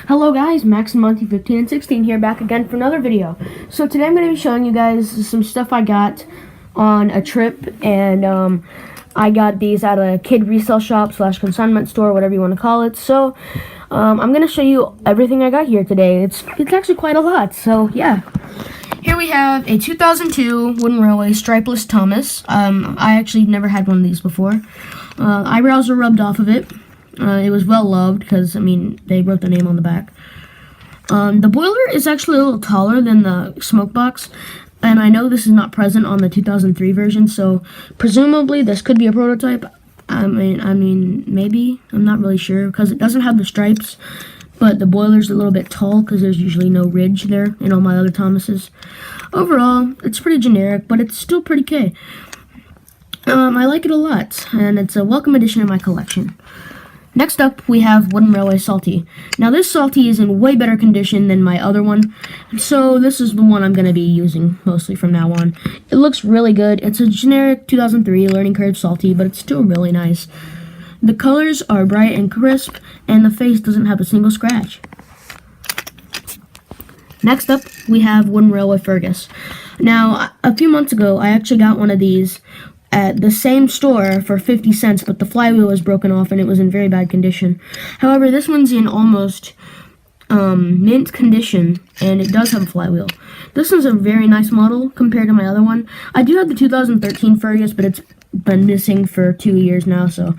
Hello guys, Max and Monty 15 and 16 here, back again for another video. So today I'm going to be showing you guys some stuff I got on a trip, and I got these at a kid resale shop / consignment store, whatever you want to call it. So I'm going to show you everything I got here today. It's actually quite a lot, so yeah. Here we have a 2002 Wooden Railway Stripeless Thomas. I actually never had one of these before. Eyebrows are rubbed off of it. It was well loved because, I mean, they wrote the name on the back. The boiler is actually a little taller than the smoke box, and I know this is not present on the 2003 version, so presumably this could be a prototype. I mean, maybe. I'm not really sure because it doesn't have the stripes, but the boiler's a little bit tall because there's usually no ridge there in all my other Thomases. Overall, it's pretty generic, but it's still pretty okay. I like it a lot, and it's a welcome addition to my collection. Next up, we have Wooden Railway Salty. Now, this Salty is in way better condition than my other one, so this is the one I'm going to be using mostly from now on. It looks really good. It's a generic 2003 Learning Curve Salty, but it's still really nice. The colors are bright and crisp, and the face doesn't have a single scratch. Next up, we have Wooden Railway Fergus. Now, a few months ago, I actually got one of these at the same store for 50 cents, but the flywheel was broken off and it was in very bad condition. However, this one's in almost mint condition, and it does have a flywheel. This one's a very nice model compared to my other one. I do have the 2013 Fergus, but it's been missing for 2 years now, so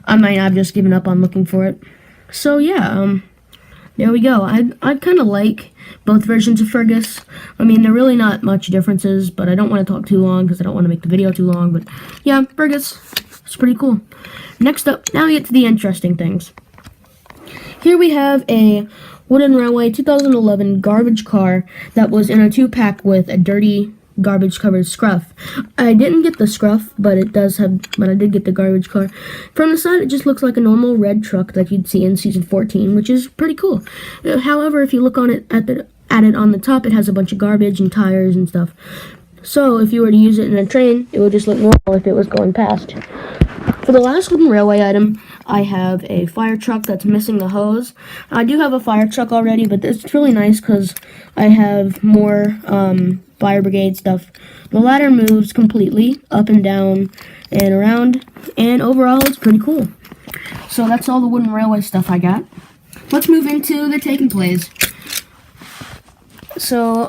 I might have just given up on looking for it. So yeah, there we go. I kind of like both versions of Fergus. I mean, they're really not much differences, but I don't want to talk too long because I don't want to make the video too long. But yeah, Fergus, it's pretty cool. Next up, now we get to the interesting things. Here we have a Wooden Railway 2011 garbage car that was in a 2-pack with a dirty garbage covered scruff. I didn't get the scruff, but I did get the garbage car. From the side, it just looks like a normal red truck that you'd see in season 14, which is pretty cool. However, if you look on it at it on the top, it has a bunch of garbage and tires and stuff. So if you were to use it in a train, it would just look normal if it was going past. For the last Wooden Railway item, I have a fire truck that's missing the hose. I do have a fire truck already, but it's really nice because I have more fire brigade stuff. The ladder moves completely up and down and around, and overall it's pretty cool. So that's all the Wooden Railway stuff I got. Let's move into the take and plays. So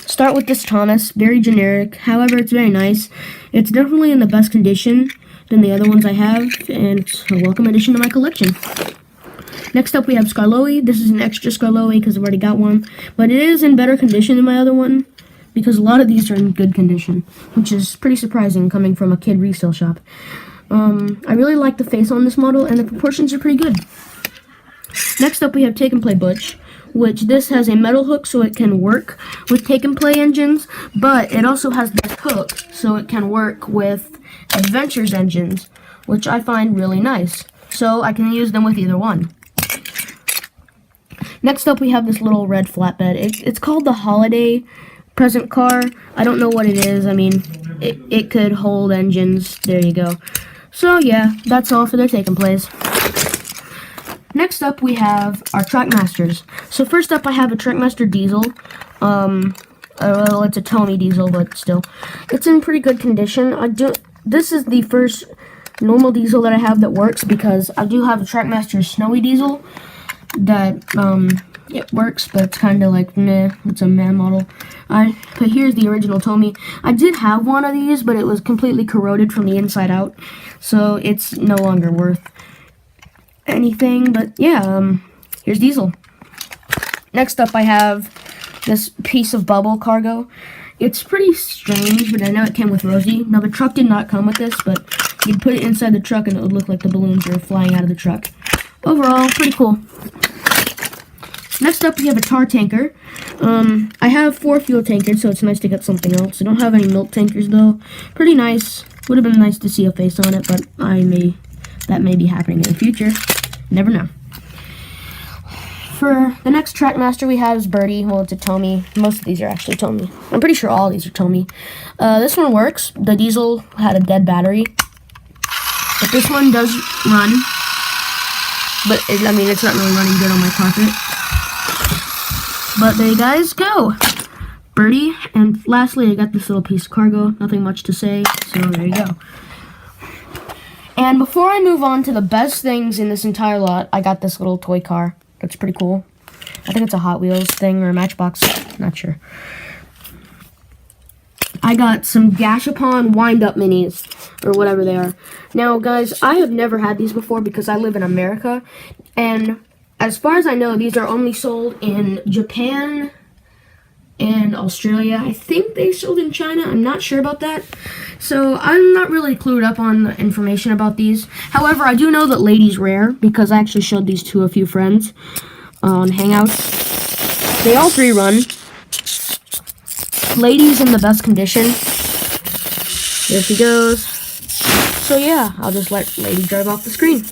start with this Thomas, very generic. However, it's very nice. It's definitely in the best condition than the other ones I have, and it's a welcome addition to my collection. Next up, we have Skarloey. This is an extra Skarloey because I've already got one, but it is in better condition than my other one because a lot of these are in good condition, which is pretty surprising coming from a kid resale shop. I really like the face on this model, and the proportions are pretty good. Next up, we have Take and Play Butch, which this has a metal hook so it can work with Take and Play engines, but it also has this hook so it can work with Adventures engines, which I find really nice. So I can use them with either one. Next up, we have this little red flatbed. It's called the Holiday Present Car. I don't know what it is. I mean, it could hold engines. There you go. So yeah, that's all for their Take and Plays. Next up, we have our Trackmasters. So first up, I have a Trackmaster Diesel. Well, it's a Tommy Diesel, but still, it's in pretty good condition. This is the first normal diesel that I have that works because I do have a Trackmaster Snowy Diesel that it works, but it's kind of like meh. It's a meh model. But here's the original Tommy. I did have one of these, but it was completely corroded from the inside out, so it's no longer worth anything. But yeah, here's Diesel. Next up, I have this piece of bubble cargo. It's pretty strange, but I know it came with Rosie. Now, the truck did not come with this, but you'd put it inside the truck and it would look like the balloons were flying out of the truck. Overall, pretty cool. Next up, we have a tar tanker. I have 4 fuel tankers, so it's nice to get something else. I don't have any milk tankers, though. Pretty nice. Would have been nice to see a face on it, but that may be happening in the future. Never know. For the next Trackmaster we have is Birdie. Well, it's a Tommy. Most of these are actually Tommy. I'm pretty sure all these are Tommy. This one works. The diesel had a dead battery, but this one does run. but I mean, it's not really running good on my carpet. But there you guys go. Birdie. And lastly, I got this little piece of cargo. Nothing much to say, so there you go. And before I move on to the best things in this entire lot, I got this little toy car. That's pretty cool. I think it's a Hot Wheels thing or a Matchbox. Not sure. I got some Gashapon wind-up minis, or whatever they are. Now, guys, I have never had these before because I live in America. And as far as I know, these are only sold in Japan and Australia. I think they sold in China. I'm not sure about that. So I'm not really clued up on the information about these. However, I do know that Ladies rare because I actually showed these to a few friends on Hangouts. They all 3 run. Ladies in the best condition. There she goes. So yeah, I'll just let Lady drive off the screen.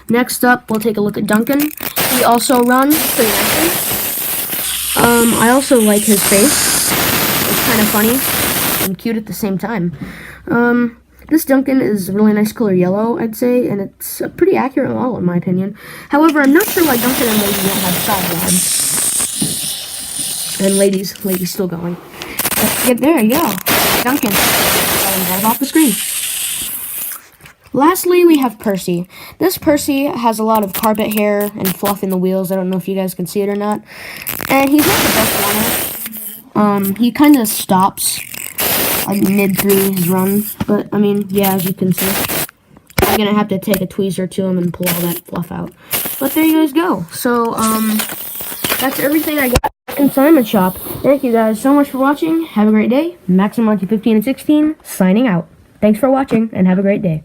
Next up, we'll take a look at Duncan. He also runs pretty nicely. I also like his face. It's kind of funny and cute at the same time. This Duncan is a really nice color yellow, I'd say, and it's a pretty accurate model in my opinion. However, I'm not sure why Duncan and Lady don't have side rods. And Lady's still going. But, yeah, there you go. Duncan. Right off the screen. Lastly, we have Percy. This Percy has a lot of carpet hair and fluff in the wheels. I don't know if you guys can see it or not. And he's not the best runner. He kind of stops like mid through his run. But, I mean, yeah, as you can see. I'm going to have to take a tweezer to him and pull all that fluff out. But there you guys go. So, that's everything I got at the Consignment Shop. Thank you guys so much for watching. Have a great day. Maximum 15 and 16, signing out. Thanks for watching, and have a great day.